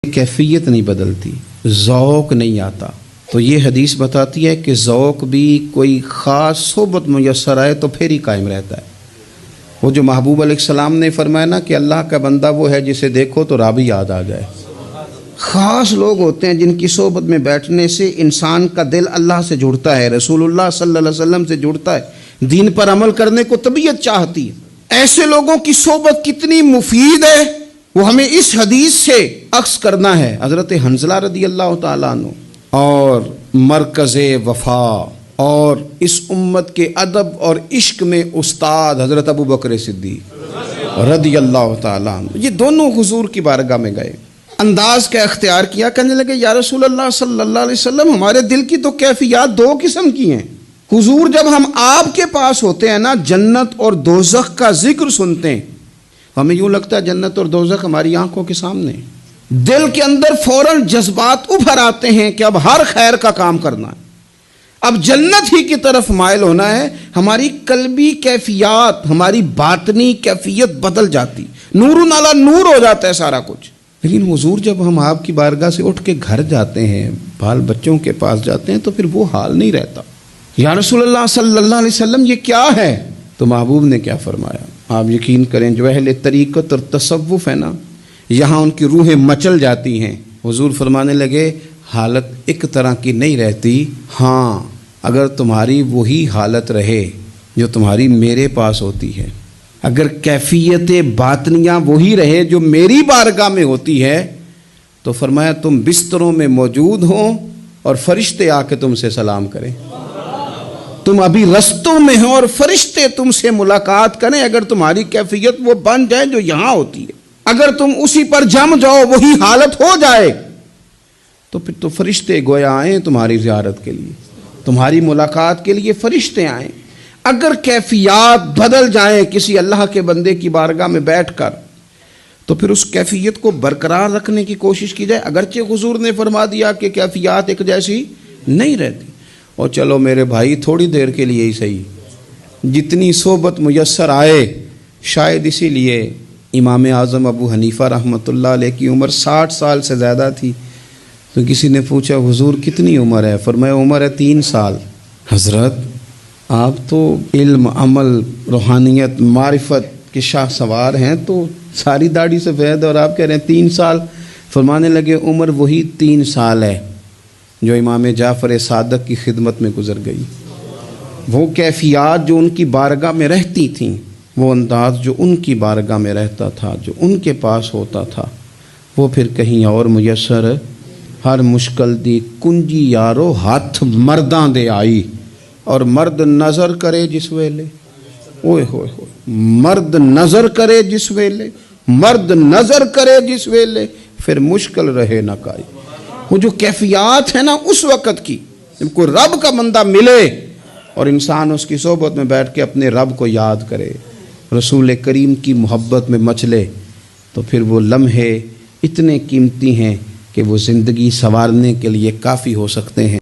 कैफियत नहीं बदलती, ज़ौक़ नहीं आता। तो ये हदीस बताती है कि ज़ौक़ भी कोई ख़ास सोबत मुयस्सर आए तो फिर ही कायम रहता है। वो जो महबूब अलैहिस्सलाम ने फरमाया ना कि अल्लाह का बंदा वो है जिसे देखो तो राबी याद आ जाए। ख़ास लोग होते हैं जिनकी सोबत में बैठने से इंसान का दिल अल्लाह से जुड़ता है, रसूलुल्लाह सल्लल्लाहु अलैहि वसल्लम से जुड़ता है, दीन पर अमल करने को तबीयत चाहती है। ऐसे लोगों की सोबत कितनी मुफीद है वो हमें इस हदीस से अक्स करना है। हज़रत हंज़ला रदी अल्लाह तआला अन्हु और मरकज़े वफ़ा और इस उम्मत के अदब और इश्क में उस्ताद हज़रत अबू बकर सिद्दीक़ रदी अल्लाह तआला अन्हु, ये दोनों हुज़ूर की बारगाह में गए। अंदाज का इख्तियार किया, कहने लगे या रसूल अल्लाह सल्लल्लाहु अलैहि वसल्लम, हमारे दिल की तो कैफियत दो किस्म की हैं। हुजूर, जब हम आपके पास होते हैं ना, जन्नत और दोज़ख का जिक्र सुनते हैं, हमें यूँ लगता है जन्नत और दोज़ख हमारी आंखों के सामने। दिल के अंदर फौरन जज्बात उभर आते हैं कि अब हर खैर का काम करना है, अब जन्नत ही की तरफ माइल होना है। हमारी कल्बी कैफियत, हमारी बातनी कैफियत बदल जाती, नूरुन अला नूर हो जाता है सारा कुछ। लेकिन हुजूर, जब हम आपकी बारगाह से उठ के घर जाते हैं, बाल बच्चों के पास जाते हैं, तो फिर वो हाल नहीं रहता। या रसूलुल्लाह सल्लल्लाहु अलैहि वसल्लम, ये क्या है? तो महबूब ने क्या फरमाया, आप यकीन करें, जो अहले तरीक़त और तसव्वुफ़ है ना, यहाँ उनकी रूहें मचल जाती हैं। हुजूर फरमाने लगे, हालत एक तरह की नहीं रहती। हाँ, अगर तुम्हारी वही हालत रहे जो तुम्हारी मेरे पास होती है, अगर कैफियत बातनियाँ वही रहे जो मेरी बारगाह में होती है, तो फरमाया तुम बिस्तरों में मौजूद हो और फरिश्ते आके तुमसे सलाम करें। तुम अभी रस्तों में हो और फरिश्ते तुमसे मुलाकात करें। अगर तुम्हारी कैफियत वो बन जाए जो यहाँ होती है, अगर तुम उसी पर जम जाओ, वही हालत हो जाए, तो फिर तो फरिश्ते गोया आए तुम्हारी ज़ियारत के लिए, तुम्हारी मुलाकात के लिए फरिश्ते आए। अगर कैफियत बदल जाए किसी अल्लाह के बंदे की बारगाह में बैठकर, तो फिर उस कैफियत को बरकरार रखने की कोशिश की जाए। अगरचे हुजूर ने फरमा दिया कि कैफियत एक जैसी नहीं रहती, और चलो मेरे भाई थोड़ी देर के लिए ही सही, जितनी सोबत मुयस्सर आए। शायद इसीलिए इमाम आज़म अबू हनीफ़ा रहमतुल्लाह अलैह की उम्र 60 साल से ज़्यादा थी। तो किसी ने पूछा, हुजूर कितनी उम्र है? फरमाया, उम्र है 3 साल। हज़रत, आप तो इल्म, अमल, रूहानियत, मारिफत के शाह सवार हैं, तो सारी दाढ़ी सफ़ेद और आप कह रहे हैं 3 साल। फरमाने लगे, उम्र वही 3 साल है जो इमाम जाफ़र सादक की खिदमत में गुज़र गई। वो कैफियत जो उनकी बारगाह में रहती थी, वो अंदाज़ जो उनकी बारगाह में रहता था, जो उनके पास होता था, वो फिर कहीं और मुयस्सर। हर मुश्किल दी कुंजी यारो हाथ मर्दां दे आई, और मर्द नज़र करे जिस वेले, ओए होए होए, मर्द नज़र करे जिस वेले, मर्द नज़र करे जिस वेले, फिर मुश्किल रहे न काई। वो जो कैफियत है ना उस वक़्त की, जब कोई रब का बंदा मिले और इंसान उसकी सोबत में बैठ के अपने रब को याद करे, रसूल करीम की मोहब्बत में मचले, तो फिर वो लम्हे इतने कीमती हैं कि वो ज़िंदगी संवारने के लिए काफ़ी हो सकते हैं।